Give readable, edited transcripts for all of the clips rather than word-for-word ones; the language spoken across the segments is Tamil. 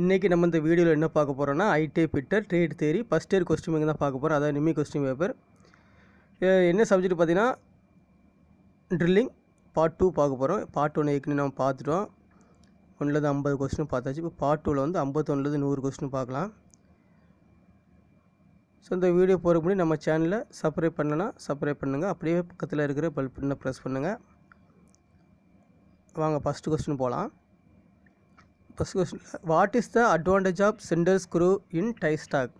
இன்றைக்கி நம்ம இந்த வீடியோவில் என்ன பார்க்க போகிறோன்னா ITI fitter trade theory first year question தான் பார்க்க போகிறோம். அதாவது நிமி கொஸ்டின் பேப்பர். என்ன சப்ஜெக்ட் பார்த்தீங்கன்னா ட்ரில்லிங் பார்ட் 2 பார்க்க போகிறோம். பார்ட் 1 ஏற்கனவே நம்ம பார்த்துட்டோம். 1லேருந்து 50 கொஸ்டின் பார்த்தாச்சு. இப்போ பார்ட் 2ல் வந்து 51லேருந்து 100 கொஸ்டின் பார்க்கலாம். ஸோ இந்த வீடியோ போகிறதுக்கு முன்னாடி நம்ம சேனலை சப்ஸ்கிரைப் பண்ணலன்னா சப்ஸ்கிரைப் பண்ணுங்கள். அப்படியே பக்கத்தில் இருக்கிற பெல் பட்டனை ப்ரெஸ் பண்ணுங்கள். வாங்க ஃபஸ்ட்டு கொஸ்டின் போகலாம். First question, what is the advantage of centre screw in die stock?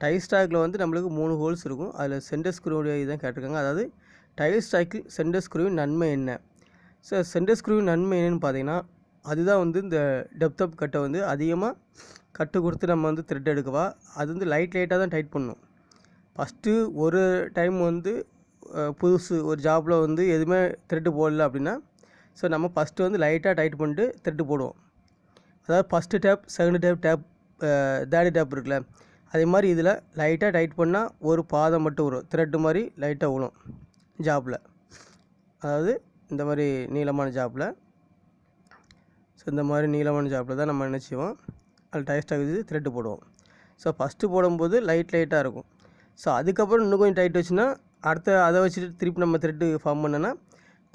Die ஸ்டாக்கில் வந்து நம்மளுக்கு 3 ஹோல்ஸ் இருக்கும். அதில் சென்டர் ஸ்க்ரூடைய இதுதான் கேட்டிருக்காங்க. அதாவது டை ஸ்டாக்கில் சென்டர் ஸ்க்ரூவின் நன்மை என்ன? ஸோ சென்டர் ஸ்க்ரூவின் நன்மை என்னென்னு பார்த்தீங்கன்னா, அதுதான் வந்து இந்த டெப்த் ஆஃப் கட்டை வந்து அதிகமாக கட்டு கொடுத்து நம்ம வந்து த்ரெட் எடுக்கவா, அது வந்து லைட்டாக தான் டைட் பண்ணணும். ஃபஸ்ட்டு ஒரு டைம் வந்து புதுசு ஒரு ஜாப்பில் வந்து எதுவுமே த்ரெட்டு போடல அப்படின்னா, ஸோ நம்ம ஃபஸ்ட்டு வந்து லைட்டாக டைட் பண்ணிட்டு த்ரெட்டு போடுவோம். அதாவது first tap, second tap, third tap இருக்குல்ல, அதே மாதிரி இதில் லைட்டாக டைட் பண்ணால் ஒரு பாதம் மட்டும் வரும், த்ரெட்டு மாதிரி லைட்டாக விழும் ஜாப்பில். அதாவது இந்த மாதிரி நீளமான ஜாப்பில். ஸோ இந்த மாதிரி நீளமான ஜாப்பில் தான் நம்ம என்ன செய்வோம், அதில் டை ஸ்டாக் வச்சு த்ரெட்டு போடுவோம். ஸோ ஃபஸ்ட்டு போடும்போது லைட்டாக இருக்கும். ஸோ அதுக்கப்புறம் இன்னும் கொஞ்சம் டைட் வச்சுன்னா அதை வச்சுட்டு திருப்பி நம்ம த்ரெட்டு ஃபார்ம் பண்ணோன்னா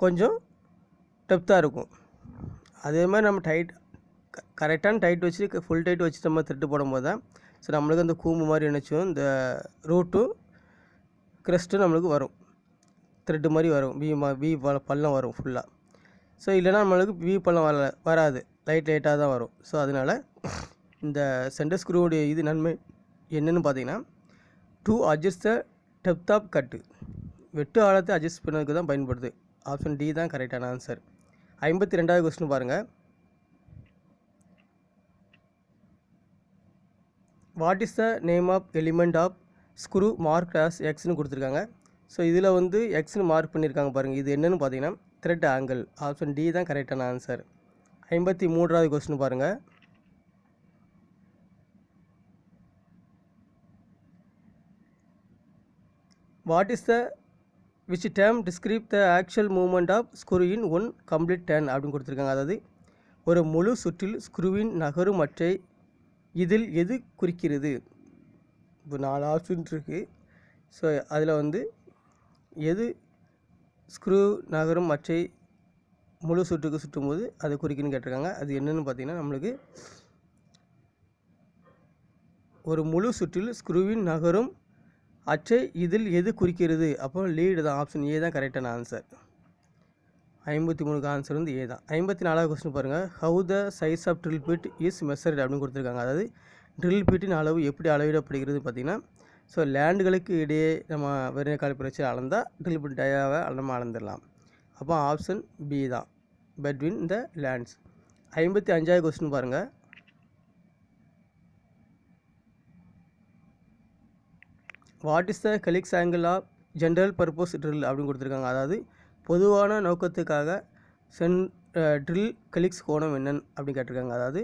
கொஞ்சம் டெப்த்தாக இருக்கும். அதே மாதிரி நம்ம கரெக்டான டைட் வச்சு ஃபுல் டைட் வச்சு நம்ம த்ரெட்டு போடும்போது தான் ஸோ நம்மளுக்கு அந்த கூம்பு மாதிரி நினச்சோம், இந்த ரூட்டும் க்ரெஸ்ட்டும் நம்மளுக்கு வரும், த்ரெட்டு மாதிரி வரும், வி பள்ளம் வரும் ஃபுல்லாக. ஸோ இல்லைனா நம்மளுக்கு வி பள்ளம் வராது, லைட்டாக தான் வரும். ஸோ அதனால் இந்த சென்டர் ஸ்க்ரூவுடைய இது நன்மை என்னென்னு பார்த்தீங்கன்னா, to adjust the depth of cut, வெட்டு ஆழத்தை அட்ஜஸ்ட் பண்ணதுக்கு தான் பயன்படுது. ஆப்ஷன் டி தான் கரெக்டான ஆன்சர். 52வது கொஸ்டின் பாருங்கள். What is the name of element of screw mark as எக்ஸ்னு கொடுத்துருக்காங்க. ஸோ இதில் வந்து எக்ஸ்னு மார்க் பண்ணியிருக்காங்க பாருங்கள். இது என்னென்னு பார்த்தீங்கன்னா த்ரெட் ஆங்கிள். ஆப்ஷன் டி தான் கரெக்டான ஆன்சர். 53வது கொஸ்டின் பாருங்கள். What is the which term describe the actual movement of screw in one complete turn அப்படின்னு கொடுத்துருக்காங்க. அதாவது ஒரு முழு சுற்றில் ஸ்க்ரூவின் நகரும் அச்சை இதில் எது குறிக்கிறது? இப்போ 4 ஆப்ஷன் இருக்குது. ஸோ அதில் வந்து எது ஸ்க்ரூ நகரும் அச்சை முழு சுற்றுக்கு சுற்றும்போது அதை குறிக்குன்னு கேட்டிருக்காங்க. அது என்னென்னு பார்த்தீங்கன்னா, நம்மளுக்கு ஒரு முழு சுற்றில் ஸ்க்ரூவின் நகரும் அச்சை இதில் எது குறிக்கிறது? அப்போ லீடு தான். ஆப்ஷன் ஏ தான் கரெக்டான ஆன்சர். 53க்கு ஆன்சர் வந்து ஏ தான். 54வது கொஸ்டின் பாருங்கள். How the size of drill bit is measured அப்படின்னு கொடுத்துருக்காங்க. அதாவது ட்ரில் பிட்டின் அளவு எப்படி அளவிடப்படுகிறது பார்த்தீங்கன்னா, ஸோ லேண்டுகளுக்கு இடையே நம்ம வெறும் காலிப்பர் வச்சு அளந்தால் ட்ரில் பிட் டயாவை நம்ம அளந்துடலாம். அப்போ ஆப்ஷன் பி தான், பெட்வீன் த லேண்ட்ஸ். 55வது கொஸ்டின் பாருங்கள். What is the helix angle of general purpose drill அப்படின்னு கொடுத்துருக்காங்க. அதாவது பொதுவான நோக்கத்துக்காக ட்ரில் கெலிக்ஸ் கோணம் என்னன்னு அப்படின்னு கேட்டிருக்காங்க. அதாவது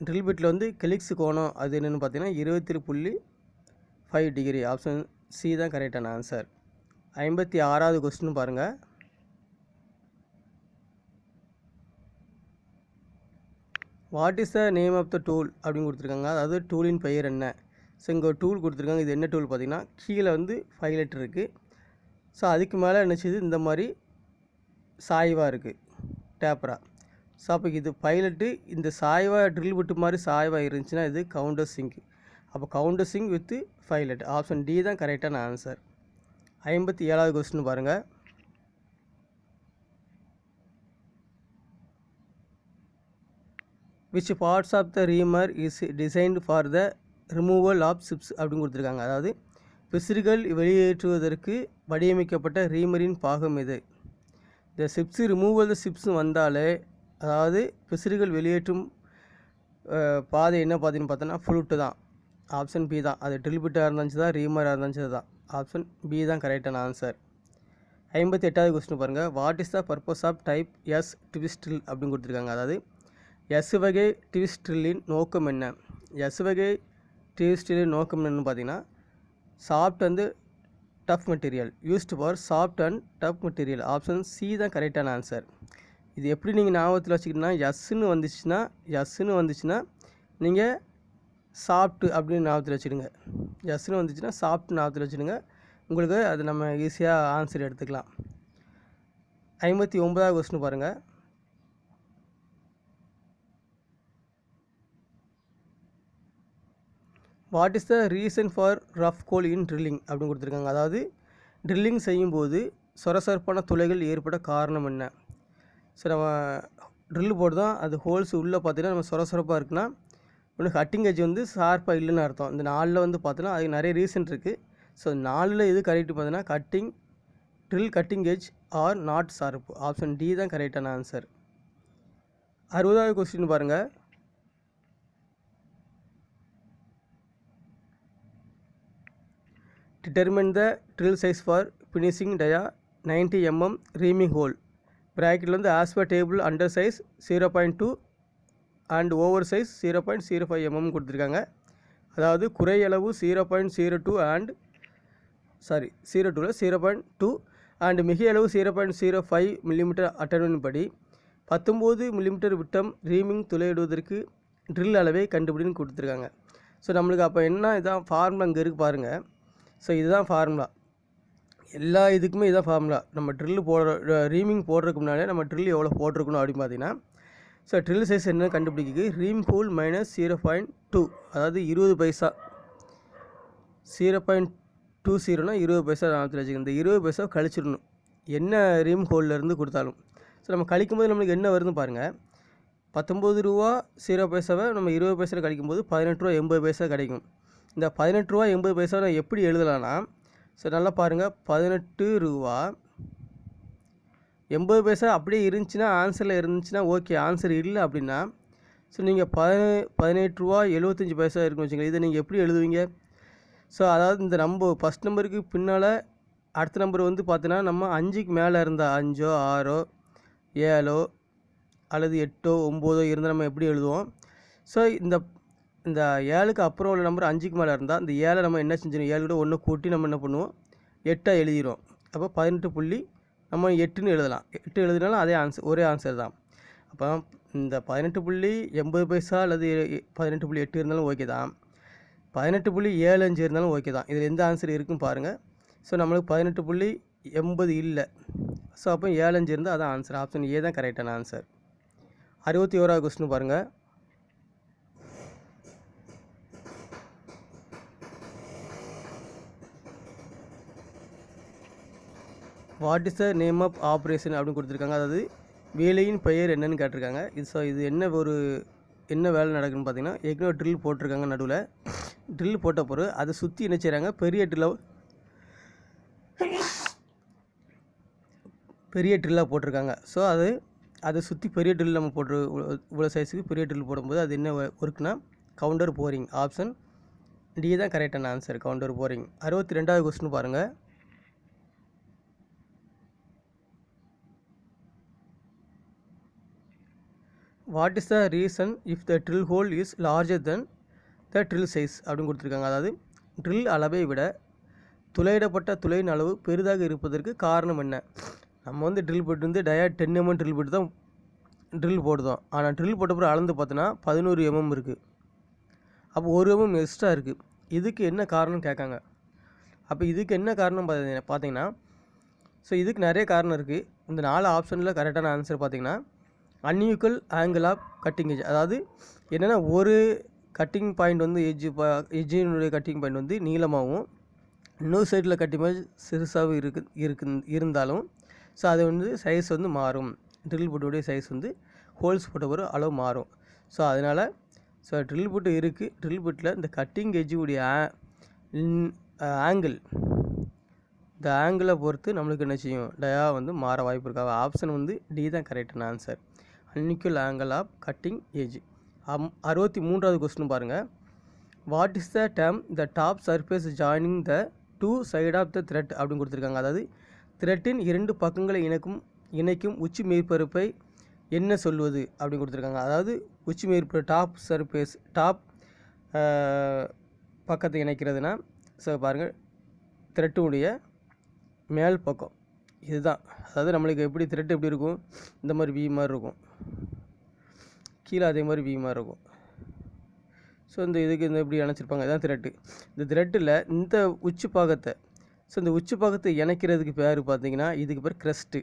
ட்ரில் பிட்டில் வந்து கெலிக்ஸ் கோணம் அது என்னென்னு பார்த்தீங்கன்னா 23.5 டிகிரி. ஆப்ஷன் சி தான் கரெக்டான ஆன்சர். 56வது கொஸ்டின் பாருங்கள். What is the name of the tool அப்படின்னு கொடுத்துருக்காங்க. அதாவது டூலின் பெயர் என்ன? ஸோ இங்கே ஒரு டூல் கொடுத்துருக்காங்க. இது என்ன டூல் பார்த்தீங்கன்னா, கீழே வந்து பைலட் இருக்குது. ஸோ அதுக்கு மேலே நினச்சது இந்த மாதிரி சாய்வாக இருக்குது, டேப்பராக. ஸோ அப்போ இது பைலட்டு, இந்த சாய்வாக ட்ரில் விட்டு மாதிரி சாய்வாக இருந்துச்சுன்னா இது கவுண்டர் சிங்க். அப்போ countersink with pilot. Option D தான் கரெக்டான ஆன்சர். 57வது கொஸ்டின் பாருங்கள். Which parts of the reamer is designed for the removal of chips அப்படின்னு கொடுத்துருக்காங்க. அதாவது பிசிறுகள் வெளியேற்றுவதற்கு வடிவமைக்கப்பட்ட ரீமரின் பாகம் எது? இந்த சிப்ஸு ரிமூவல் சிப்ஸு வந்தாலே, அதாவது பிசிறுகள் வெளியேற்றும் பாதை என்ன பார்த்தீங்கன்னு பார்த்தோன்னா ஃப்ளூட்டு தான். ஆப்ஷன் பி தான். அது ட்ரில் பிட்டாக இருந்துச்சு தான், ரீமராக இருந்துச்சு தான். ஆப்ஷன் பி தான் கரெக்டான ஆன்சர். 58வது கொஸ்டின் பாருங்கள். What is the purpose of type S twist drill அப்படின்னு கொடுத்துருக்காங்க. அதாவது எஸ் வகை ட்விஸ்ட் ட்ரில்லின் நோக்கம் என்ன? எஸ் வகை ட்விஸ்ட் ட்ரில்லின் நோக்கம் என்னன்னு பார்த்தீங்கன்னா, soft and tough material, used for soft and tough material. Option C தான் கரெக்டான ஆன்சர். இது எப்படி நீங்கள் ஞாபகத்தில் வச்சுக்கிட்டோன்னா, எஸ்ன்னு வந்துச்சுன்னா நீங்கள் சாஃப்ட்டு அப்படின்னு ஞாபகத்தில் வச்சுடுங்க. எஸ்ன்னு வந்துச்சுன்னா சாஃப்ட் ஞாபகத்தில் வச்சுடுங்க. உங்களுக்கு அது நம்ம ஈஸியாக ஆன்சர் எடுத்துக்கலாம். 59வது கொஸ்டின் பாருங்கள். What is the reason for rough goal in drilling அப்படின்னு கொடுத்துருக்காங்க. அதாவது ட்ரில்லிங் செய்யும்போது சொரசொரப்பான துளைகள் ஏற்பட காரணம் என்ன? ஸோ நம்ம ட்ரில் போட்டு தான் அது ஹோல்ஸ் உள்ளே பார்த்தீங்கன்னா நம்ம சொரசொரப்பாக இருக்குன்னா ஒன்று கட்டிங் எட்ஜ் வந்து ஷார்ப்பாக இல்லைன்னு அர்த்தம். இந்த 4ல் வந்து பார்த்தோன்னா அதுக்கு நிறைய ரீசன் இருக்குது. ஸோ 4ல் எது கரெக்ட் பார்த்தீங்கன்னா drill cutting edge are not sharp. Option D தான் கரெக்டான ஆன்சர். 60வது கொஸ்டின் பாருங்கள். Determine the drill size for finishing dia 90 mm reaming hole. ப்ராக்கெட்டில் வந்து as per table under size 0.2 and over size 0.05 mm கொடுத்துருக்காங்க. அதாவது குறையளவு 0.02 அண்ட் 0.2 அண்ட் மிக அளவு 0.05 mm அட்டவணையின் படி 19 mm விட்டம் ரீமிங் துளையிடுவதற்கு ட்ரில் அளவை கண்டுபிடின்னு கொடுத்துருக்காங்க. ஸோ நம்மளுக்கு அப்போ என்ன இதான் ஃபார்முலா இங்கே இருக்குது பாருங்கள். ஸோ இதுதான் ஃபார்முலா, எல்லா இதுக்குமே இதுதான் ஃபார்முலா. நம்ம ட்ரில் ரீமிங் போடுறதுக்கு முன்னாடியே நம்ம ட்ரில் எவ்வளோ போட்டிருக்கணும் அப்படின்னு பார்த்தீங்கன்னா, ஸோ ட்ரில் சைஸ் என்ன கண்டுபிடிக்குது ரீம் ஹோல் மைனஸ் 0.2, அதாவது 20 பைசா. 0.20னா 20 பைசா நாமத்தில் வச்சுக்கணும். இந்த 20 பைசா கழிச்சிடணும் என்ன ரீம் ஹோல்லேருந்து கொடுத்தாலும். ஸோ நம்ம கழிக்கும்போது நம்மளுக்கு என்ன வருதுன்னு பாருங்கள். 19 ரூபா 0 பைசாவை நம்ம 20 பைசா கழிக்கும்போது 18 ரூபா 80 பைசா கிடைக்கும். இந்த 18 ரூபா 80 பைசா நான் எப்படி எழுதலான்னா, ஸோ நல்லா பாருங்கள், 18 ரூபா 80 பைசா அப்படியே இருந்துச்சுன்னா ஆன்சரில் இருந்துச்சுன்னா ஓகே. ஆன்சர் இல்லை அப்படின்னா ஸோ நீங்கள் 18 ரூபா 75 பைசா இருக்குன்னு வச்சுக்கோங்க. இதை நீங்கள் எப்படி எழுதுவீங்க? ஸோ அதாவது இந்த ஃபஸ்ட் நம்பருக்கு பின்னால் அடுத்த நம்பர் வந்து பார்த்தீங்கன்னா நம்ம 5க்கு மேலே இருந்தால் 5ஓ 6ஓ 7ஓ அல்லது 8ஓ 9ஓ இருந்தால் நம்ம எப்படி எழுதுவோம்? ஸோ இந்த 7க்கு அப்புறம் உள்ள நம்பர் 5க்கு மேலே இருந்தால் இந்த 7 நம்ம என்ன செஞ்சிடும், 7 கூட 1 கூட்டி நம்ம என்ன பண்ணுவோம் 8ஆக எழுதிடுவோம். அப்போ 18 புள்ளி நம்ம 8ன்னு எழுதலாம். 8 எழுதினாலும் அதே ஆன்சர், ஒரே ஆன்சர் தான். அப்போ இந்த 18.80 பைசா அல்லது 18.8 இருந்தாலும் ஓகே தான், 18.75 இருந்தாலும் ஓகே தான். இதில் எந்த ஆன்சர் இருக்குன்னு பாருங்கள். ஸோ நம்மளுக்கு 18.80 இல்லை. ஸோ அப்போ 75 இருந்தால் அதான் ஆன்சர். ஆப்ஷன் ஏ தான் கரெக்டான ஆன்சர். 61வது கொஸ்டின் பாருங்கள். What is the name of operation அப்படின்னு கொடுத்துருக்காங்க. அதாவது வேலையின் பெயர் என்னன்னு கேட்டிருக்காங்க. இது என்ன வேலை நடக்குதுன்னு பார்த்தீங்கன்னா, ஏற்கனவே ட்ரில் போட்டிருக்காங்க. நடுவில் ட்ரில் போட்ட பிறகு அதை சுற்றி என்ன செய்கிறாங்க, பெரிய ட்ரில்லாக போட்டிருக்காங்க. ஸோ அதை சுற்றி பெரிய ட்ரில் நம்ம இவ்வளோ சைஸுக்கு பெரிய ட்ரில் போடும்போது அது என்ன ஒர்க்குனா கவுண்டர் போரிங். ஆப்ஷன் டி தான் கரெக்டான ஆன்சர், கவுண்டர் போரிங். 62வது கொஸ்டின் பாருங்கள். What is the reason if the drill whole is larger than the drill size அப்படின்னு கொடுத்துருக்காங்க. அதாவது ட்ரில் அளவை விட துளையிடப்பட்ட துளையின் அளவு பெரிதாக இருப்பதற்கு காரணம் என்ன? நம்ம வந்து ட்ரில் போட்டு வந்து டயா 10 mm ட்ரில் போட்டு தான் ட்ரில் போடுதோம். ஆனால் ட்ரில் போட்ட பிறகு அளந்து பார்த்தோன்னா 11 mm இருக்குது. அப்போ 1 mm எக்ஸ்ட்ரா இருக்குது. இதுக்கு என்ன காரணம் கேட்காங்க. அப்போ இதுக்கு என்ன காரணம் பார்த்தீங்கன்னா, ஸோ இதுக்கு நிறைய காரணம் இருக்குது. இந்த 4 ஆப்ஷனில் கரெக்டான ஆன்சர் பார்த்தீங்கன்னா unequal angle of cutting edge. அதாவது என்னென்னா ஒரு கட்டிங் பாயிண்ட் வந்து எட்ஜினுடைய கட்டிங் பாயிண்ட் வந்து நீளமாகவும் இன்னொரு சைடில் கட்டிங் பாயிண்ட் சிறுசாகவும் இருந்தாலும் ஸோ அது வந்து சைஸ் வந்து மாறும். ட்ரில் புட்டுடைய சைஸ் வந்து ஹோல்ஸ் போட்ட பிறகு அளவு மாறும். ஸோ அதனால் ட்ரில் புட்டு இருக்குது. ட்ரில் புட்டில் இந்த கட்டிங் எட்ஜுடைய ஆங்கிள், இந்த ஆங்கிளை பொறுத்து நம்மளுக்கு என்ன செய்யும், டயா வந்து மாற வாய்ப்பு இருக்காது. ஆப்ஷன் வந்து டி தான் கரெக்டான answer, unequal angle of cutting edge. 63வது கொஸ்டின் பாருங்கள். What is the term the top surface joining the 2 side of the thread அப்படின்னு கொடுத்துருக்காங்க. அதாவது த்ரெட்டின் 2 பக்கங்களை இணைக்கும் உச்சி மேற்பரப்பை என்ன சொல்வது அப்படின்னு கொடுத்துருக்காங்க. அதாவது உச்சி மேற்பரப்பு டாப் சர்ஃபேஸ், டாப் பக்கத்தை இணைக்கிறதுனா ஸோ பாருங்கள் த்ரெட்டுடைய மேல் பக்கம் இதுதான். அதாவது நம்மளுக்கு எப்படி த்ரெட் எப்படி இருக்கும், இந்த மாதிரி வி மாதிரி இருக்கும், கீழே அதே மாதிரி வி மாதிரி இருக்கும். ஸோ இந்த இதுக்கு இந்த இப்படி இணைச்சிருப்பாங்க, இதான் த்ரெட்டு. இந்த த்ரெட்டில் இந்த உச்சி பாகத்தை, ஸோ இந்த உச்சி பாகத்தை இணைக்கிறதுக்கு பேர் பார்த்தீங்கன்னா இதுக்கு பேர் க்ரெஸ்ட்டு.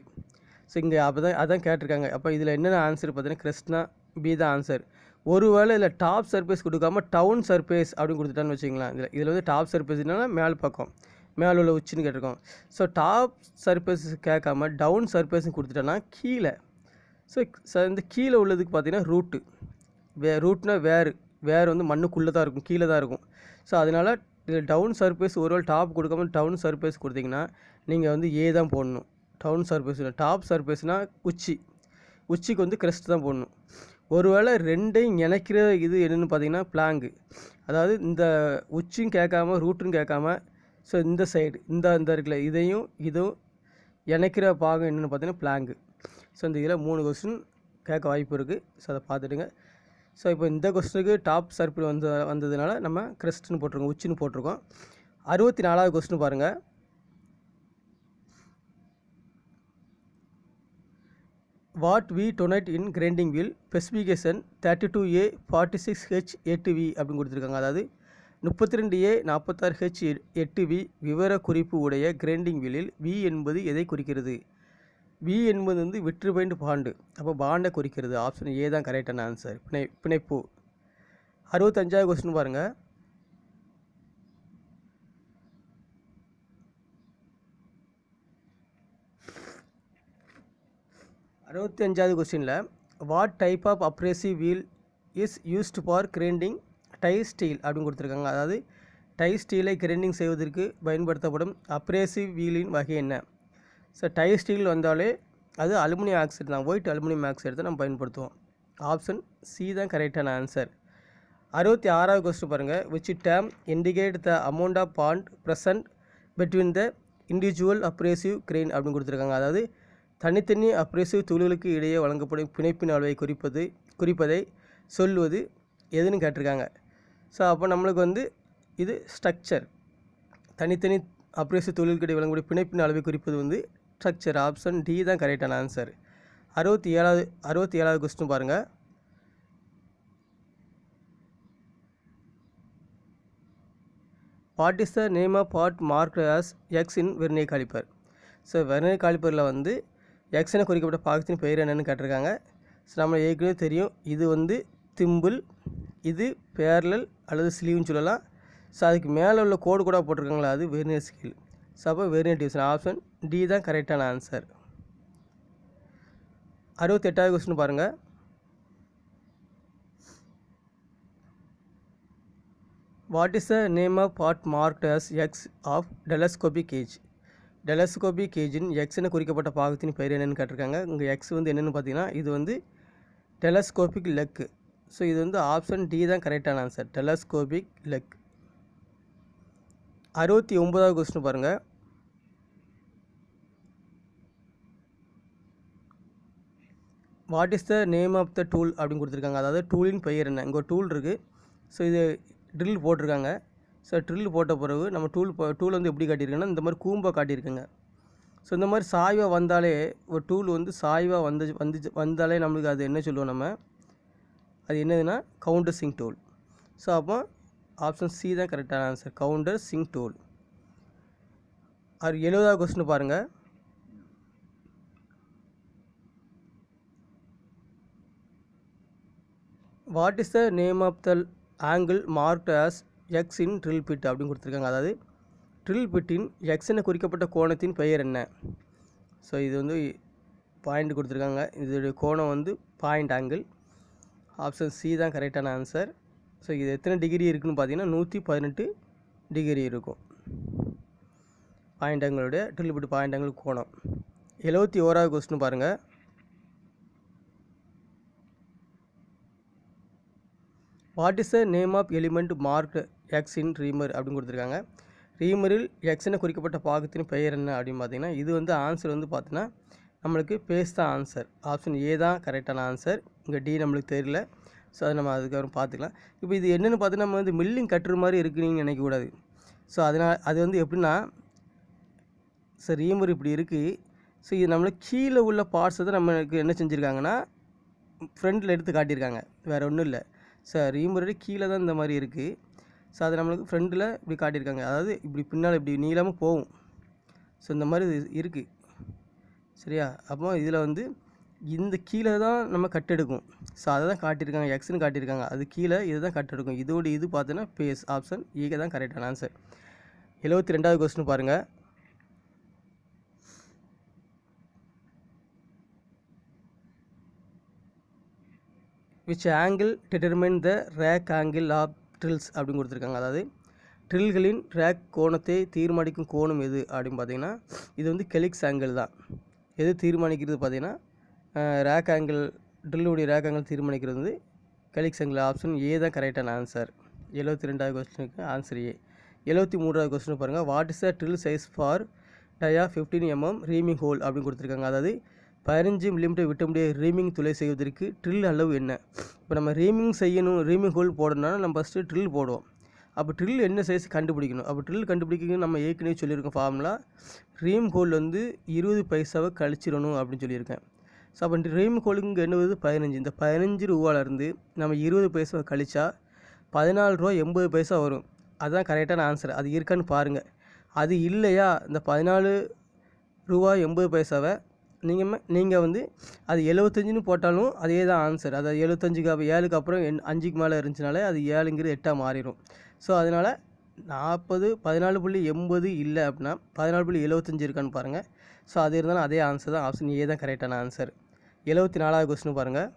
ஸோ இங்கே அதான் கேட்டிருக்காங்க. அப்போ இதில் என்னென்ன ஆன்சர் பார்த்தீங்கன்னா க்ரெஸ்ட்னா பி தான் ஆன்சர். ஒருவேளை இதில் டாப் சர்ஃபேஸ் கொடுக்காம டவுன் சர்ஃபேஸ் அப்படின்னு கொடுத்துட்டான்னு வச்சுக்கலாம். இதில் வந்து டாப் சர்ஃபேஸ்னால மேல் பக்கம், மேலே உள்ள உச்சின்னு கேட்டிருக்கோம். ஸோ டாப் சர்ஃபேஸ் கேட்காம டவுன் சர்ஃபேஸ்ன்னு கொடுத்துட்டோன்னா கீழே. ஸோ இந்த கீழே உள்ளதுக்கு பார்த்தீங்கன்னா ரூட்டு. ரூட்னா வேர் வந்து மண்ணுக்குள்ளே தான் இருக்கும், கீழே தான் இருக்கும். ஸோ அதனால் இது டவுன் சர்ஃபேஸ் ஒருவேளை டாப் கொடுக்காம டவுன் சர்ஃபேஸ் கொடுத்தீங்கன்னா நீங்கள் வந்து ஏ தான் போடணும். டவுன் சர்ஃபேஸில் டாப் சர்ஃபேஸ்னால் உச்சிக்கு வந்து க்ரெஸ்ட் தான் போடணும். ஒருவேளை ரெண்டையும் இணைக்கிற இது என்னென்னு பார்த்தீங்கன்னா பிளாங்கு. அதாவது இந்த உச்சியும் கேட்காம ரூட்டும் கேட்காம, ஸோ இந்த சைடு இந்த இருக்குல்ல இதுவும் இணைக்கிற பாகம் என்னென்னு பார்த்தீங்கன்னா பிளாங்கு. ஸோ இந்த இதில் 3 கொஸ்டின் கேட்க வாய்ப்பு இருக்குது. ஸோ அதை பார்த்துட்டுங்க. ஸோ இப்போ இந்த கொஸ்டினுக்கு டாப் சர்க்கிள் வந்ததுனால நம்ம க்ரெஸ்ட்னு போட்டிருக்கோம், உச்சின்னு போட்டிருக்கோம். 64வது கொஸ்டின் பாருங்கள். What we denote in grinding wheel specification 32A 46H 8V அப்படின்னு கொடுத்துருக்காங்க. அதாவது 32A 46H 8V விவர குறிப்பு உடைய கிரைண்டிங் வீலில் V என்பது எதை குறிக்கிறது? V என்பது வந்து விட்ரிபைண்ட் பாண்டு. அப்போ பாண்டை குறிக்கிறது. ஆப்ஷன் ஏ தான் கரெக்டான ஆன்சர். பிணைப்பு. 65வது கொஸ்டின் பாருங்கள். கொஸ்டினில் what type of abrasive wheel is used for grinding die steel அப்படின்னு கொடுத்துருக்காங்க. அதாவது டை ஸ்டீலை கிரைண்டிங் செய்வதற்கு பயன்படுத்தப்படும் அப்ரேசிவ் வீலின் வகை என்ன? ஸோ டை ஸ்டீல் வந்தாலே அது அலுமினியம் ஆக்சைடு தான், ஒயிட் அலுமினியம் ஆக்சைடு தான் நம்ம பயன்படுத்துவோம். ஆப்ஷன் சி தான் கரெக்டான ஆன்சர். 66வது கொஸ்டின் பாருங்கள். Which term indicate the amount of bond present between the individual abrasive grain அப்படின்னு கொடுத்துருக்காங்க. அதாவது தனித்தனி அப்ரேசிவ் துளிகளுக்கு இடையே வழங்கப்படும் பிணைப்பின் அளவை குறிப்பதை சொல்வது எதுன்னு கேட்டிருக்காங்க. ஸோ அப்போ நம்மளுக்கு வந்து இது ஸ்ட்ரக்சர். தனித்தனி அப்ரேசிவ் துளிகளுக்கு இடையே வழங்கக்கூடிய பிணைப்பின் அளவை குறிப்பது வந்து ஸ்ட்ரக்சர். ஆப்ஷன் டி தான் கரெக்டான ஆன்சர். 67வது கொஸ்டின் பாருங்கள். What is the name of part marked as X in vernier caliper? So vernier காலிப்பரில் வந்து எக்ஸ்னு குறிக்கப்பட்ட பாகத்தின் பெயர் என்னென்னு கேட்டிருக்காங்க. ஸோ நம்ம ஏற்கனவே தெரியும், இது வந்து திம்பிள், இது பேரலல் அல்லது ஸ்லீவ்னு சொல்லலாம். ஸோ அதுக்கு மேலே உள்ள கோடு கூட போட்டிருக்காங்களா, அது வெர்னியர் ஸ்கேல். ஸோ அப்போ வெர்னியர் டிவிஷன். ஆப்ஷன் டி தான் கரெக்டான ஆன்சர். 68வது கொஸ்டின் பாருங்கள். What is the name of part marked as X of telescopic gauge? Telescopic கேஜின் எக்ஸ்னு குறிக்கப்பட்ட பாகத்தின் பெயர் என்னென்னு கேட்டிருக்காங்க. இங்கே எக்ஸ் வந்து என்னென்னு பார்த்தீங்கன்னா இது வந்து டெலஸ்கோபிக் லெக்கு. ஸோ இது வந்து ஆப்ஷன் டி தான் கரெக்டான ஆன்சர், டெலஸ்கோபிக் லெக். 69வது கொஸ்டின் பாருங்கள். What is the name of the tool அப்படின்னு கொடுத்துருக்காங்க. அதாவது டூலின் பெயர் என்ன? இங்கே ஒரு டூல் இருக்குது. ஸோ இது ட்ரில் போட்டிருக்காங்க. ஸோ ட்ரில் போட்ட பிறகு நம்ம டூல் வந்து எப்படி காட்டியிருக்கேன்னா இந்த மாதிரி கூம்பாக காட்டியிருக்குங்க. ஸோ இந்த மாதிரி சாய்வாக வந்தாலே ஒரு டூல் வந்து சாய்வாக வந்தாலே நம்மளுக்கு அது என்ன சொல்லுவோம், நம்ம அது என்னதுன்னா கவுண்டர் சிங் டூல். ஸோ அப்போ ஆப்ஷன் சி தான் கரெக்டான ஆன்சர், கவுண்டர் சிங் டூல். 70வது கொஸ்டின் பாருங்கள். What is the name of the angle marked as X in drill bit அப்படின்னு கொடுத்துருக்காங்க. அதாவது ட்ரில் பிட்டின் எக்ஸ்னு குறிக்கப்பட்ட கோணத்தின் பெயர் என்ன? ஸோ இது வந்து பாயிண்ட் கொடுத்துருக்காங்க. இதோடைய கோணம் வந்து பாயிண்ட் ஆங்கிள். ஆப்ஷன் சி தான் கரெக்டான ஆன்சர். ஸோ இது எத்தனை டிகிரி இருக்குதுன்னு பார்த்தீங்கன்னா 118 டிகிரி இருக்கும். பாயிண்ட் ஆங்கிளுடைய ட்ரில் பிட் பாயிண்ட் ஆங்கிள் கோணம். 71வது கொஸ்டின் பாருங்கள். What is the name of element marked X in reamer அப்படின்னு கொடுத்துருக்காங்க. ரீமரில் எக்ஸ்னு குறிக்கப்பட்ட பாகத்தின் பெயர் என்ன அப்படின்னு பார்த்தீங்கன்னா இது வந்து ஆன்சர் வந்து பார்த்தீங்கன்னா நம்மளுக்கு பேஸ் தான் ஆன்சர். ஆப்ஷன் ஏ தான் கரெக்டான ஆன்சர். இங்கே டி நம்மளுக்கு தெரியல. ஸோ அதை நம்ம அதுக்கப்புறம் பார்த்துக்கலாம். இப்போ இது என்னென்னு பார்த்தீங்கன்னா நம்ம வந்து மில்லிங் கட்டுற மாதிரி இருக்குன்னு நினைக்கக்கூடாது. ஸோ அதனால் அது வந்து எப்படின்னா, ஸோ ரீமர் இப்படி இருக்குது. ஸோ இது நம்மளுக்கு கீழே உள்ள பார்ட்ஸை தான் நம்மளுக்கு என்ன செஞ்சுருக்காங்கன்னா ஃப்ரண்டில் எடுத்து காட்டியிருக்காங்க, வேறு ஒன்றும் இல்லை. சார் ரீமரோட கீழே தான் இந்த மாதிரி இருக்குது. ஸோ அது நம்மளுக்கு ஃப்ரண்டில் இப்படி காட்டியிருக்காங்க, அதாவது இப்படி பின்னால் இப்படி நீளமாக போகும். ஸோ இந்த மாதிரி இது இருக்குது சரியா. அப்போ இதில் வந்து இந்த கீழே தான் நம்ம கட் எடுக்கும். ஸோ அதை தான் காட்டியிருக்காங்க, எக்ஸ்னு காட்டியிருக்காங்க. அது கீழே இது தான் கட் எடுக்கும். இதோட இது பார்த்தீங்கன்னா பேஸ். ஆப்ஷன் ஏக தான் கரெக்டான ஆன்சர். 72வது கொஸ்டின் பாருங்கள். Which angle determine the rake angle of drills அப்படின்னு கொடுத்துருக்காங்க. அதாவது ட்ரில்களின் ரேக் கோணத்தை தீர்மானிக்கும் கோணம் எது அப்படின்னு பார்த்தீங்கன்னா இது வந்து கெலிக்ஸ் ஆங்கிள் தான். எது தீர்மானிக்கிறது பார்த்தீங்கன்னா ரேக் ஆங்கிள், ட்ரில்லுடைய ரேக் ஆங்கிள் தீர்மானிக்கிறது வந்து கெலிக்ஸ் ஆங்கிள். ஆப்ஷன் ஏ தான் கரெக்டான ஆன்சர். 72வது கொஸ்டினுக்கு ஆன்சர் ஏ. 73வது கொஸ்டின் பாருங்கள். What is the drill size for dia 15 mm reaming hole அப்படின்னு கொடுத்துருக்காங்க. அதாவது 15 மில்லிமீட்டர் விட்ட முடிய ரீமிங் துளை செய்வதற்கு ட்ரில் அளவு என்ன? இப்போ நம்ம ரீமிங் செய்யணும், ரீமிங் ஹோல் போடணும்னா நம்ம ஃபஸ்ட்டு ட்ரில் போடுவோம். அப்போ ட்ரில் என்ன சைஸ் கண்டுபிடிக்கணும். அப்போ ட்ரில் கண்டுபிடிக்கணும் நம்ம ஏற்கனவே சொல்லியிருக்கோம் ஃபார்முலா. ரீம் ஹோல் வந்து 20 பைசாவை கழிச்சிடணும் அப்படின்னு சொல்லியிருக்கேன். ஸோ அப்போ ரீம் ஹோலுக்கு இங்கே என்ன வருது 15. இந்த 15 ரூபாலேருந்து நம்ம 20 பைசாவை கழிச்சா 14 ரூபா 80 பைசா வரும். அதுதான் கரெக்டான ஆன்சர். அது இருக்கான்னு பாருங்கள். அது இல்லையா, இந்த 14 ரூபா 80 பைசாவை நீங்கள் வந்து அது 75ன்னு போட்டாலும் அதே தான் ஆன்சர். அதாவது 75க்கு 7க்கு அப்புறம் 5க்கு மேலே இருந்துச்சுனாலே அது 7ங்கிறது 8ஆக மாறிடும். ஸோ அதனால் 14.80 இல்லை அப்படின்னா 14.75 இருக்கான்னு பாருங்கள். ஸோ அது இருந்தாலும் அதே ஆன்சர் தான். ஆப்ஷன் ஏ தான் கரெக்டான ஆன்சர். 74வது கொஸ்டின் பாருங்கள்.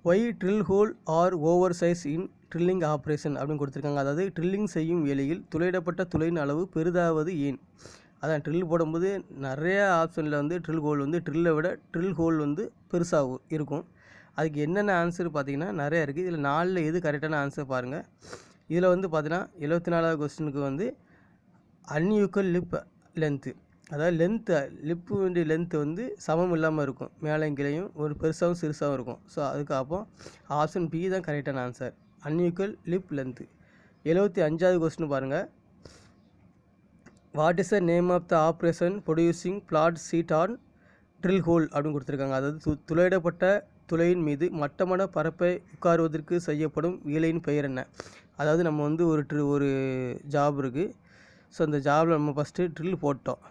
Why drill hole are over size in drilling operation அப்படின்னு கொடுத்துருக்காங்க. அதாவது ட்ரில்லிங் செய்யும் வேளையில் துளையிடப்பட்ட துளையின் அளவு பெரிதாவது ஏன்? அதான் ட்ரில் போடும்போது நிறைய ஆப்ஷனில் வந்து ட்ரில் ஹோல் வந்து ட்ரில்லை விட ட்ரில் ஹோல் வந்து பெருசாக இருக்கும். அதுக்கு என்னென்ன ஆன்சர் பார்த்தீங்கன்னா நிறையா இருக்குது. இதில் 4ல் எது கரெக்டான ஆன்சர் பாருங்கள். இதில் வந்து பார்த்தீங்கன்னா 74வது கொஸ்டினுக்கு வந்து அன்யூக்கல் லிப் லென்த்து, அதாவது லிப்பு வேண்டிய லென்த்து வந்து சமம் இல்லாமல் இருக்கும். மேலே கீழையும் ஒரு பெருசாகவும் சிறுசாகவும் இருக்கும். ஸோ அதுக்கு அப்போ ஆப்ஷன் பி தான் கரெக்டான ஆன்சர், அன்யூக்கல் லிப் லென்த்து. 75வது கொஸ்டின் பாருங்கள். What is the name of the operation producing flat seat on drill hole அப்படின்னு கொடுத்துருக்காங்க. அதாவது துளையிடப்பட்ட துளையின் மீது மட்டமான பரப்பை உட்காருவதற்கு செய்யப்படும் வேலையின் பெயர் என்ன? அதாவது நம்ம வந்து ஒரு ஜாப் இருக்குது. ஸோ அந்த ஜாபில் நம்ம ஃபஸ்ட்டு ட்ரில் போட்டோம்.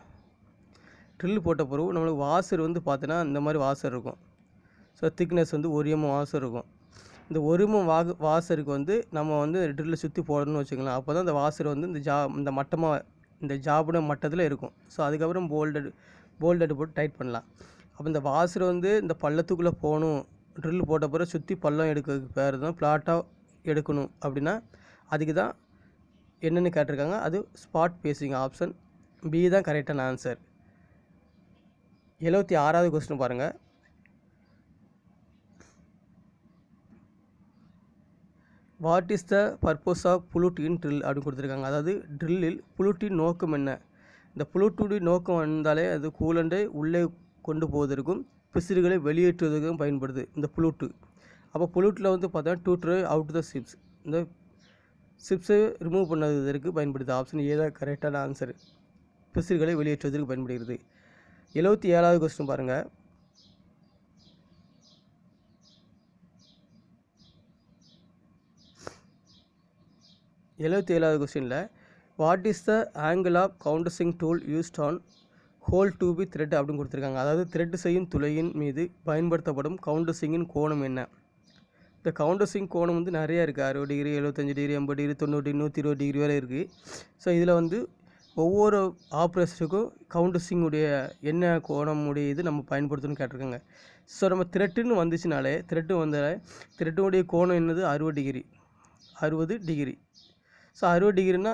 ட்ரில் போட்ட பிறகு நம்மளுக்கு வாசர் வந்து பார்த்தோன்னா இந்த மாதிரி வாசர் இருக்கும். ஸோ திக்னஸ் வந்து 1 mm வாசர் இருக்கும். இந்த 1 mm வாசருக்கு வந்து நம்ம வந்து ட்ரில்லை சுற்றி போடணும்னு வச்சுக்கலாம். அப்போ தான் இந்த வாசர் வந்து இந்த மட்டமாக இந்த ஜாபோட மட்டத்தில் இருக்கும். ஸோ அதுக்கப்புறம் போல்டட் போட்டு டைட் பண்ணலாம். அப்போ இந்த வாசர் வந்து இந்த பள்ளத்துக்குள்ளே போகணும், ட்ரில் போட்ட பிறகு சுற்றி பள்ளம் எடுக்கிறதுக்கு பேர் தான் பிளாட்டாக எடுக்கணும். அப்படின்னா அதுக்கு தான் என்னென்னு கேட்டிருக்காங்க. அது ஸ்பாட் பேசிங். ஆப்ஷன் பி தான் கரெக்டான ஆன்சர். 76வது கொஸ்டின் பாருங்கள். What is the purpose of flute in drill அப்படின்னு கொடுத்துருக்காங்க. அதாவது ட்ரில்லில் புளுட்டின் நோக்கம் என்ன? இந்த புளுட்டுடைய நோக்கம் வந்தாலே அது கூலண்டை உள்ளே கொண்டு போவதற்கும் பிசிறுகளை வெளியேற்றுவதற்கும் பயன்படுது இந்த புளுட்டு. அப்போ புளுட்டில் வந்து பார்த்தா to try out the chips, இந்த சிப்ஸை ரிமூவ் பண்ணுவதற்கு பயன்படுது. ஆப்ஷன் ஏ தான் கரெக்டான ஆன்சர், பிசிறுகளை வெளியேற்றுவதற்கு பயன்படுகிறது. 77வது கொஸ்டின் பாருங்கள். கொஸ்டினில் what is the angle of countersink tool used on hole to be thread அப்படின்னு கொடுத்துருக்காங்க. அதாவது த்ரெட் செய்யும் துளையின் மீது பயன்படுத்தப்படும் கவுண்டர்சிங்கின் கோணம் என்ன? இந்த கவுண்டர்சிங் கோணம் வந்து நிறையா இருக்குது. 60 degree, 75 degree, 80 degree, 90 degree, 120 degree வரை இருக்குது. ஸோ இதில் வந்து ஒவ்வொரு ஆப்ரேஷனுக்கும் கவுண்டர்சிங்குடைய என்ன கோணமுடைய இது நம்ம பயன்படுத்தணும்னு கேட்டிருக்காங்க. ஸோ நம்ம த்ரெட்டுன்னு வந்துச்சுனாலே த்ரெட்டுடைய கோணம் என்னது 60 டிகிரி. ஸோ 60 டிகிரினா